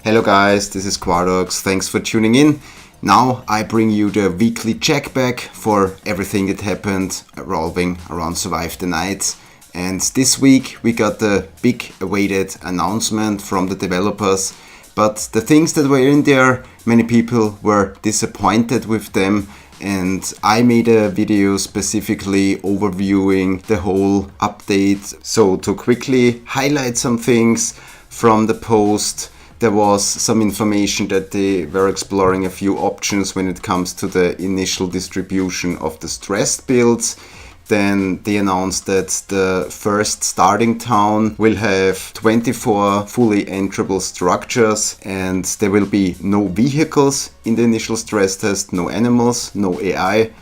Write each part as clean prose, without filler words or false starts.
Hello guys, this is Quardox. Thanks for tuning in. Now I bring you the weekly checkback for everything that happened revolving around Survive the Night. And this week we got the big awaited announcement from the developers. But the things that were in there, many people were disappointed with them. And I made a video specifically overviewing the whole update. So to quickly highlight some things from the post, there was some information that they were exploring a few options when it comes to the initial distribution of the stressed builds. Then they announced that the first starting town will have 24 fully enterable structures and there will be no vehicles in the initial stress test, no animals, no AI.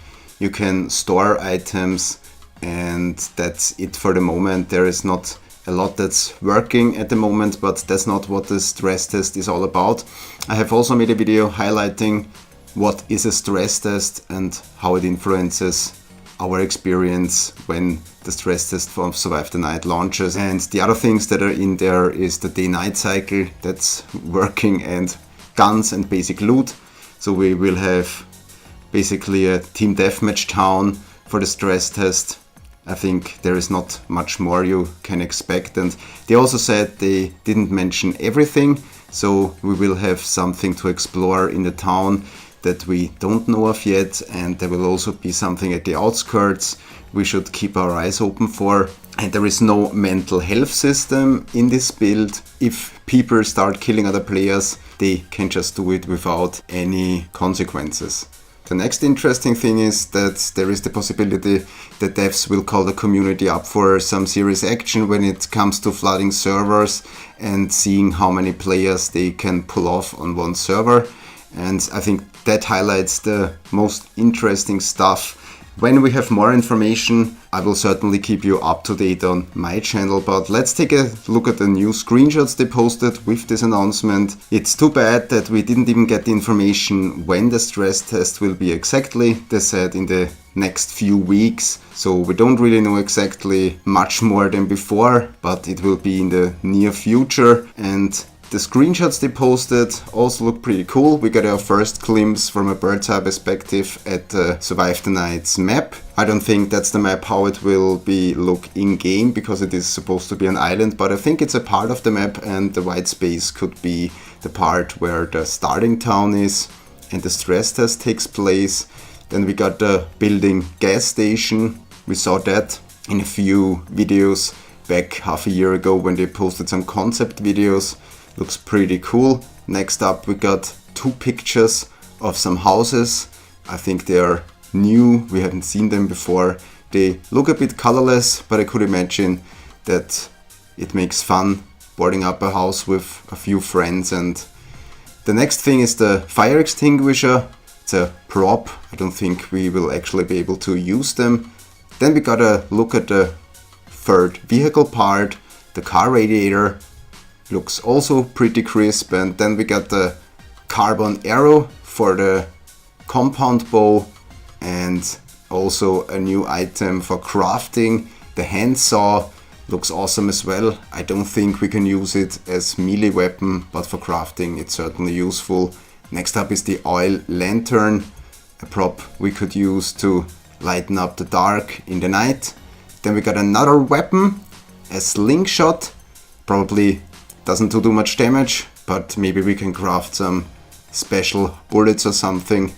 You can store items and that's it for the moment. There is not a lot that's working at the moment, but that's not what the stress test is all about. I have also made a video highlighting what is a stress test and how it influences our experience when the stress test for Survive the Night launches. And the other things that are in there is the day-night cycle that's working and guns and basic loot. So we will have basically a team deathmatch town for the stress test. I think there is not much more you can expect. And they also said they didn't mention everything. So we will have something to explore in the town that we don't know of yet, and there will also be something at the outskirts we should keep our eyes open for. And there is no mental health system in this build. If people start killing other players, they can just do it without any consequences. The next interesting thing is that there is the possibility that devs will call the community up for some serious action when it comes to flooding servers and seeing how many players they can pull off on one server. And I think that highlights the most interesting stuff. When we have more information, I will certainly keep you up to date on my channel, but let's take a look at the new screenshots they posted with this announcement. It's too bad that we didn't even get the information when the stress test will be exactly. They said in the next few weeks, so we don't really know exactly much more than before, but it will be in the near future. And the screenshots they posted also look pretty cool. We got our first glimpse from a bird's eye perspective at the Survive the Night's map. I don't think that's the map how it will be look in-game because it is supposed to be an island, but I think it's a part of the map and the white space could be the part where the starting town is and the stress test takes place. Then we got the building gas station. We saw that in a few videos back half a year ago when they posted some concept videos. Looks pretty cool. Next up we got two pictures of some houses. I think they are new, we haven't seen them before. They look a bit colorless, but I could imagine that it makes fun boarding up a house with a few friends. And the next thing is the fire extinguisher. It's a prop. I don't think we will actually be able to use them. Then we got a look at the third vehicle part, the car radiator. Looks also pretty crisp. And then we got the carbon arrow for the compound bow and also a new item for crafting. The handsaw looks awesome as well. I don't think we can use it as melee weapon, but for crafting it's certainly useful. Next up is the oil lantern, a prop we could use to lighten up the dark in the night. Then we got another weapon, a slingshot. Probably doesn't do too much damage, but maybe we can craft some special bullets or something.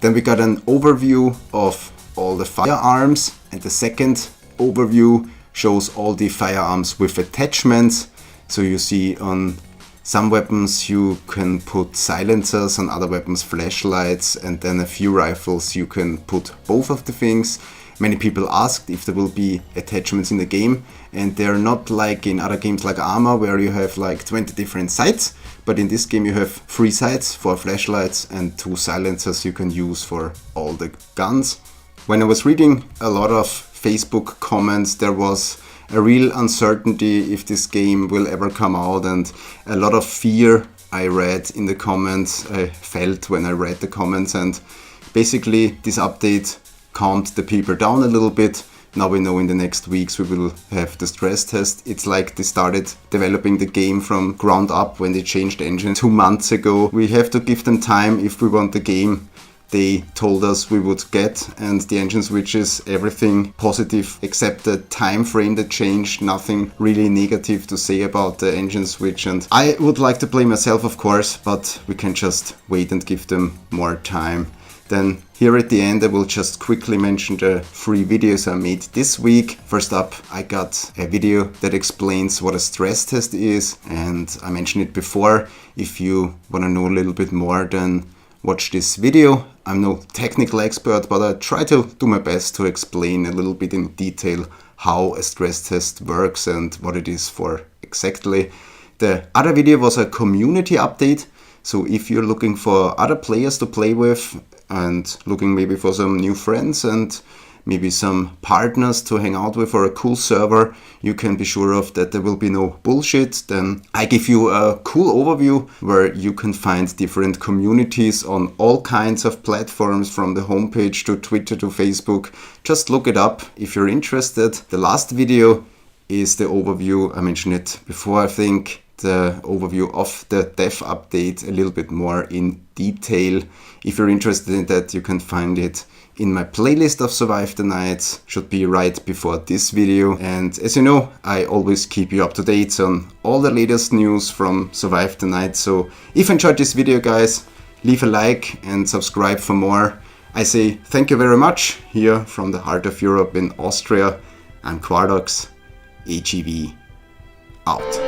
Then we got an overview of all the firearms, and the second overview shows all the firearms with attachments. So you see on some weapons you can put silencers, on other weapons flashlights, and then a few rifles you can put both of the things. Many people asked if there will be attachments in the game, and they're not like in other games like Arma where you have like 20 different sights, but in this game you have 3 sights for flashlights and 2 silencers you can use for all the guns. When I was reading a lot of Facebook comments, there was a real uncertainty if this game will ever come out, and a lot of fear I read in the comments, I felt when I read the comments. And basically this update calmed the people down a little bit now we know in the next weeks we will have the stress test. It's like they started developing the game from ground up when they changed the engine 2 months ago. We have to give them time if we want the game they told us we would get, and the engine switches everything positive except the time frame that changed. Nothing really negative to say about the engine switch, and I would like to play myself of course, but we can just wait and give them more time. Then here at the end I will just quickly mention the 3 videos I made this week. First up, I got a video that explains what a stress test is, and I mentioned it before. If you want to know a little bit more, then watch this video. I'm no technical expert, but I try to do my best to explain a little bit in detail how a stress test works and what it is for exactly. The other video was a community update. So if you're looking for other players to play with and looking maybe for some new friends and maybe some partners to hang out with or a cool server, you can be sure of that there will be no bullshit. Then I give you a cool overview where you can find different communities on all kinds of platforms, from the homepage to Twitter to Facebook. Just look it up if you're interested. The last video is the overview. I mentioned it before, I think. The overview of the dev update a little bit more in detail. If you're interested in that, you can find it in my playlist of Survive the Night. Should be right before this video. And as you know, I always keep you up to date on all the latest news from Survive the Night. So if you enjoyed this video, guys, leave a like and subscribe for more. I say thank you very much here from the heart of Europe in Austria. I'm Quardox, HEV out.